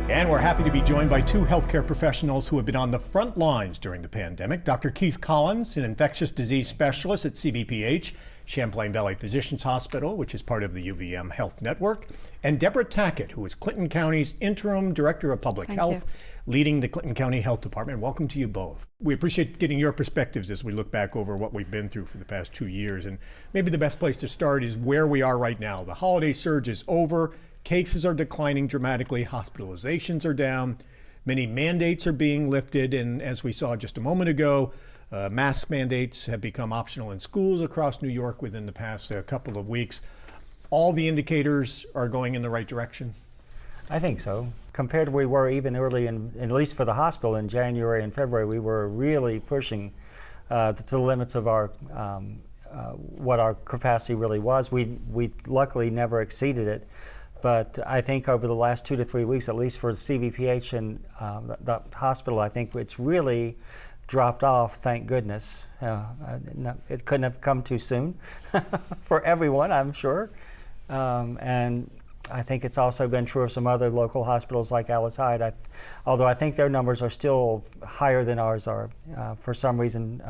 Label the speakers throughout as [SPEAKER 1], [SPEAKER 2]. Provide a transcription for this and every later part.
[SPEAKER 1] And we're happy to be joined by two healthcare professionals who have been on the front lines during the pandemic. Dr. Keith Collins, an infectious disease specialist at CVPH, Champlain Valley Physicians Hospital, which is part of the UVM Health Network, and Deborah Tackett, who is Clinton County's interim director of public health, leading the Clinton County Health Department. Welcome to you both. We appreciate getting your perspectives as we look back over what we've been through for the past 2 years. And maybe the best place to start is where we are right now. The holiday surge is over. Cases are declining dramatically. Hospitalizations are down. Many mandates are being lifted. And as we saw just a moment ago, mask mandates have become optional in schools across New York within the past couple of weeks. All the indicators are going in the right direction?
[SPEAKER 2] I think so. Compared to where we were even early, at least for the hospital in January and February, we were really pushing to the limits of our what our capacity really was. We luckily never exceeded it. But I think over the last 2 to 3 weeks, at least for CVPH and the hospital, I think it's really dropped off, thank goodness. It couldn't have come too soon for everyone, I'm sure. And I think it's also been true of some other local hospitals like Alice Hyde, although I think their numbers are still higher than ours are. For some reason,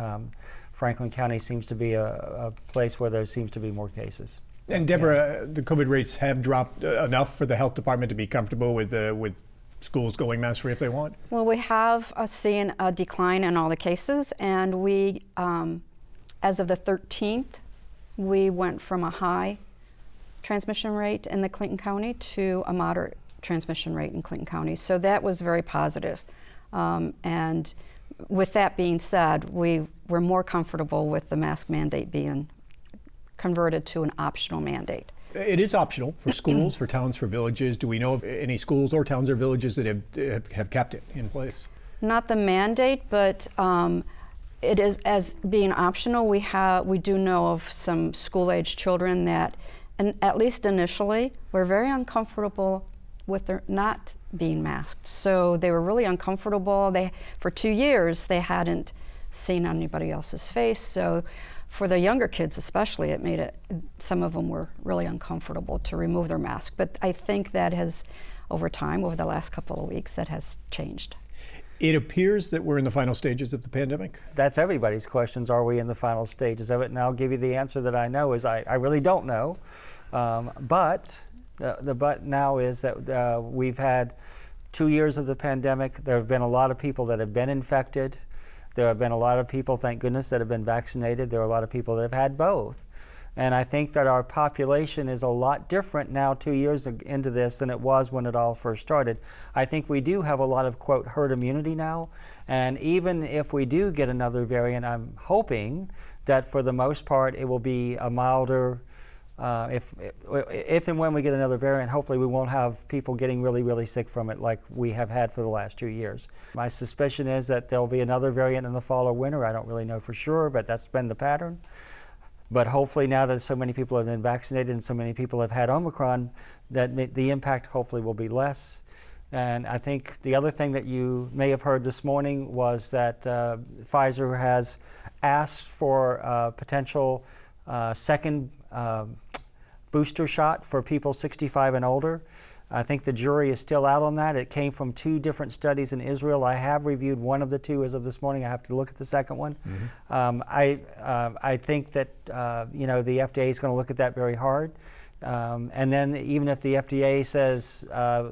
[SPEAKER 2] Franklin County seems to be a place where there seems to be more cases.
[SPEAKER 1] And Deborah, the COVID rates have dropped enough for the health department to be comfortable with schools going mask-free if they want?
[SPEAKER 3] Well, we have seen a decline in all the cases, and we, as of the 13th, we went from a high transmission rate in the Clinton County to a moderate transmission rate in Clinton County. So that was very positive. And with that being said, we were more comfortable with the mask mandate being converted to an optional mandate.
[SPEAKER 1] It is optional for schools, for towns, for villages. Do we know of any schools or towns or villages that have kept it in place? Not
[SPEAKER 3] the mandate, but it is as being optional. We do know of some school-age children that, and at least initially, were very uncomfortable with their not being masked. So they were really uncomfortable. For 2 years, they hadn't seen anybody else's face. So for the younger kids especially, it made it, some of them were really uncomfortable to remove their mask. But I think that has, over time, over the last couple of weeks, that has changed.
[SPEAKER 1] It appears that we're in the final stages of the pandemic.
[SPEAKER 2] That's everybody's questions. Are we in the final stages of it? And I'll give you the answer that I know is I really don't know. But the but now is that we've had 2 years of the pandemic. There have been a lot of people that have been infected. There have been a lot of people, thank goodness, that have been vaccinated. There are a lot of people that have had both. And I think that our population is a lot different now 2 years into this than it was when it all first started. I think we do have a lot of, quote, herd immunity now. And even if we do get another variant, I'm hoping that for the most part it will be a milder, if and when we get another variant, hopefully we won't have people getting really, really sick from it like we have had for the last 2 years. My suspicion is that there'll be another variant in the fall or winter. I don't really know for sure, but that's been the pattern. But hopefully now that so many people have been vaccinated and so many people have had Omicron, that the impact hopefully will be less. And I think the other thing that you may have heard this morning was that Pfizer has asked for a potential second booster shot for people 65 and older. I think the jury is still out on that. It came from 2 different studies in Israel. I have reviewed one of the 2 as of this morning. I have to look at the second one. Mm-hmm. I think that the FDA is going to look at that very hard. And then even if the FDA says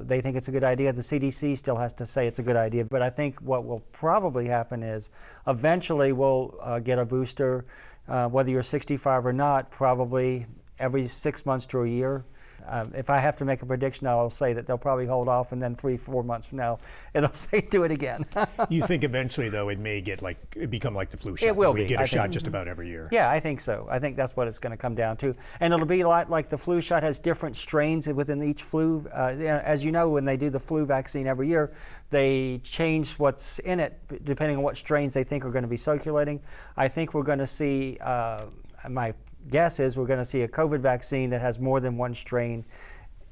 [SPEAKER 2] they think it's a good idea, the CDC still has to say it's a good idea. But I think what will probably happen is eventually we'll get a booster, whether you're 65 or not, probably every 6 months to a year. If I have to make a prediction, I'll say that they'll probably hold off, and then 3-4 months from now, it'll say do it again.
[SPEAKER 1] You think eventually, though, it may become like the flu shot?
[SPEAKER 2] It will
[SPEAKER 1] be. We get a shot
[SPEAKER 2] think,
[SPEAKER 1] just about every year.
[SPEAKER 2] Yeah, I think so. I think that's what it's going to come down to. And it'll be like the flu shot has different strains within each flu. As you know, when they do the flu vaccine every year, they change what's in it depending on what strains they think are going to be circulating. I think we're going to see, my guess is we're going to see a COVID vaccine that has more than one strain,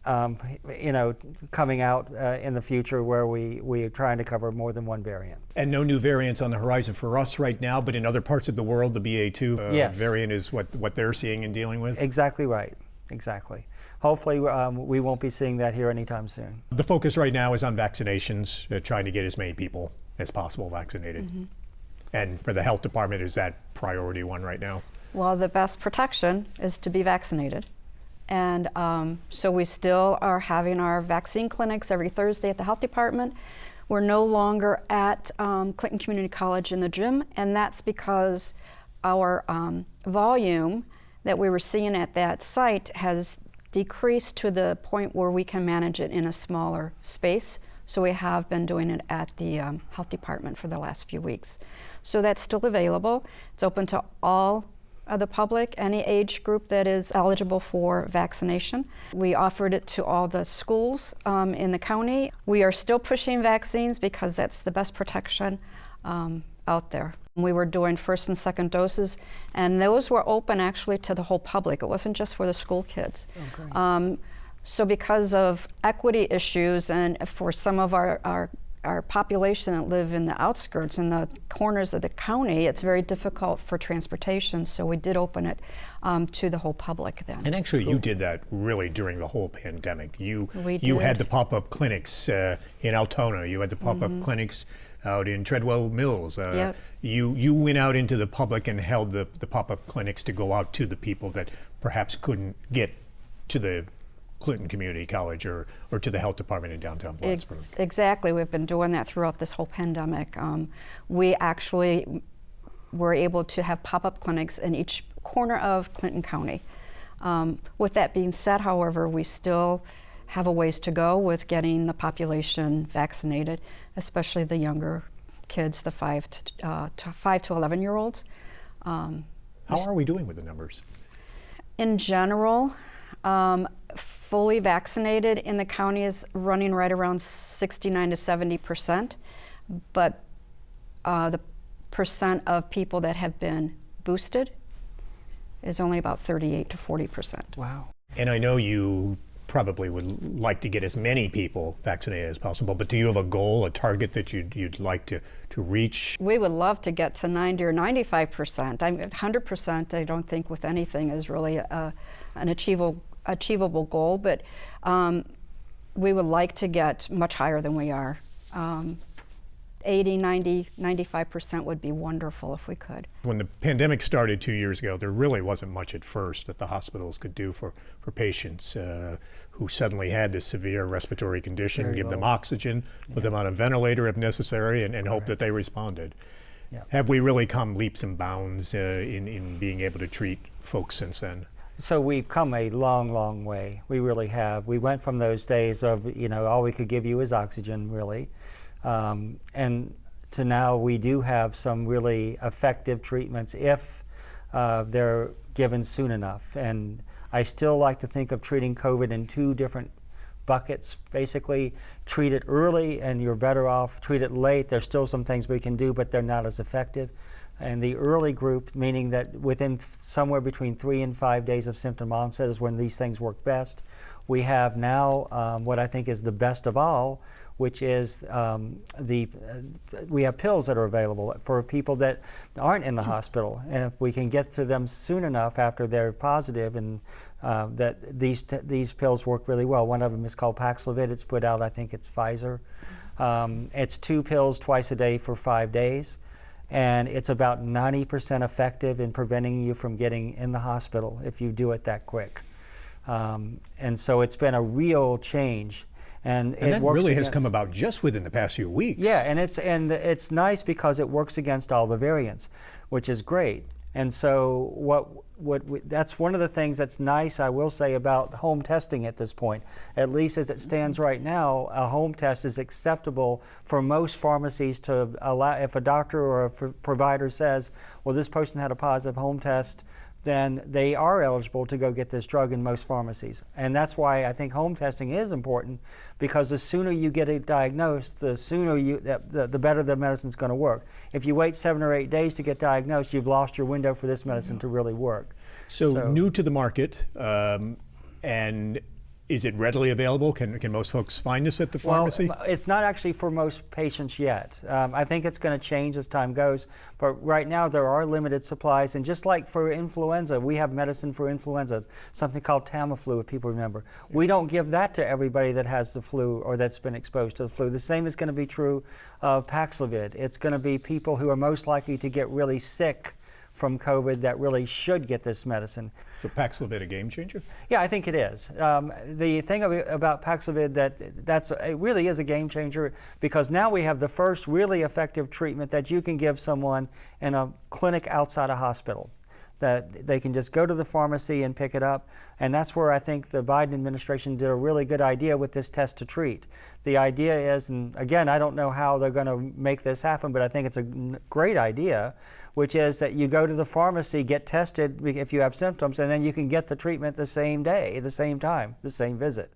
[SPEAKER 2] coming out in the future where we are trying to cover more than one variant.
[SPEAKER 1] And no new variants on the horizon for us right now, but in other parts of the world, the BA2
[SPEAKER 2] yes.
[SPEAKER 1] variant is what they're seeing and dealing with?
[SPEAKER 2] Exactly right. exactly. Hopefully, we won't be seeing that here anytime soon.
[SPEAKER 1] The focus right now is on vaccinations, trying to get as many people as possible vaccinated.
[SPEAKER 3] Mm-hmm.
[SPEAKER 1] And for the health department, is that priority one right now?
[SPEAKER 3] Well, the best protection is to be vaccinated. And so we still are having our vaccine clinics every Thursday at the health department. We're no longer at Clinton Community College in the gym, and that's because our volume that we were seeing at that site has decreased to the point where we can manage it in a smaller space. So we have been doing it at the health department for the last few weeks. So that's still available. It's open to all of the public, any age group that is eligible for vaccination. We offered it to all the schools in the county. We are still pushing vaccines because that's the best protection out there. We were doing first and second doses, and those were open actually to the whole public. It wasn't just for the school kids.
[SPEAKER 2] Okay.
[SPEAKER 3] So because of equity issues and for some of our population that live in the outskirts, in the corners of the county, it's very difficult for transportation, so we did open it to the whole public then.
[SPEAKER 1] And actually, you did that really during the whole pandemic. You
[SPEAKER 3] did.
[SPEAKER 1] had the pop-up clinics in Altona. You had the pop-up clinics out in Treadwell Mills.
[SPEAKER 3] Yep.
[SPEAKER 1] You went out into the public and held the pop-up clinics to go out to the people that perhaps couldn't get to the Clinton Community College or to the health department in downtown Plattsburgh.
[SPEAKER 3] Exactly. We've been doing that throughout this whole pandemic. We actually were able to have pop-up clinics in each corner of Clinton County. With that being said, however, we still have a ways to go with getting the population vaccinated, especially the younger kids, the 5 to 11-year-olds.
[SPEAKER 1] How are we doing with the numbers?
[SPEAKER 3] In general, fully vaccinated in the county is running right around 69 to 70%, but the percent of people that have been boosted is only about 38 to 40%.
[SPEAKER 2] Wow.
[SPEAKER 1] And I know you probably would like to get as many people vaccinated as possible, but do you have a goal, a target that you'd like to reach?
[SPEAKER 3] We would love to get to 90 or 95%. 100% I don't think with anything is really an achievable goal, but we would like to get much higher than we are. 80, 90, 95% would be wonderful if we could.
[SPEAKER 1] When the pandemic started 2 years ago, there really wasn't much at first that the hospitals could do for patients who suddenly had this severe respiratory condition, give them oxygen, put them on a ventilator if necessary, and hope that they responded.
[SPEAKER 2] Yeah.
[SPEAKER 1] Have we really come leaps and bounds in being able to treat folks since then?
[SPEAKER 2] So we've come a long, long way. We really have. We went from those days of, all we could give you is oxygen, really. And to now we do have some really effective treatments if they're given soon enough. And I still like to think of treating COVID in two different buckets. Basically, treat it early and you're better off. Treat it late, there's still some things we can do, but they're not as effective. And the early group, meaning that within somewhere between 3 and 5 days of symptom onset is when these things work best. We have now what I think is the best of all, which is we have pills that are available for people that aren't in the hospital. And if we can get to them soon enough after they're positive, and that these pills work really well. One of them is called Paxlovid. It's put out, I think it's Pfizer. It's 2 pills twice a day for 5 days. And it's about 90% effective in preventing you from getting in the hospital if you do it that quick. And so it's been a real change. And
[SPEAKER 1] that really has come about just within the past few weeks.
[SPEAKER 2] Yeah, and it's nice because it works against all the variants, which is great. And so that's one of the things that's nice, I will say, about home testing at this point. At least as it stands right now, a home test is acceptable for most pharmacies to allow. If a doctor or a provider says, well, this person had a positive home test, then they are eligible to go get this drug in most pharmacies. And that's why I think home testing is important, because the sooner you get it diagnosed, the sooner the better the medicine's going to work. If you wait 7 or 8 days to get diagnosed, you've lost your window for this medicine to really work.
[SPEAKER 1] So new to the market, and Is it readily available? Can most folks find this at the pharmacy?
[SPEAKER 2] Well, it's not actually for most patients yet. I think it's going to change as time goes, but right now there are limited supplies, and just like for influenza, we have medicine for influenza, something called Tamiflu, if people remember. We don't give that to everybody that has the flu or that's been exposed to the flu. The same is going to be true of Paxlovid. It's going to be people who are most likely to get really sick from COVID that really should get this medicine.
[SPEAKER 1] So Paxlovid a game changer?
[SPEAKER 2] Yeah, I think it is. The thing about Paxlovid it really is a game changer, because now we have the first really effective treatment that you can give someone in a clinic outside a hospital, that they can just go to the pharmacy and pick it up. And that's where I think the Biden administration did a really good idea with this test to treat. The idea is, and again, I don't know how they're going to make this happen, but I think it's a great idea, which is that you go to the pharmacy, get tested if you have symptoms, and then you can get the treatment the same day, the same time, the same visit.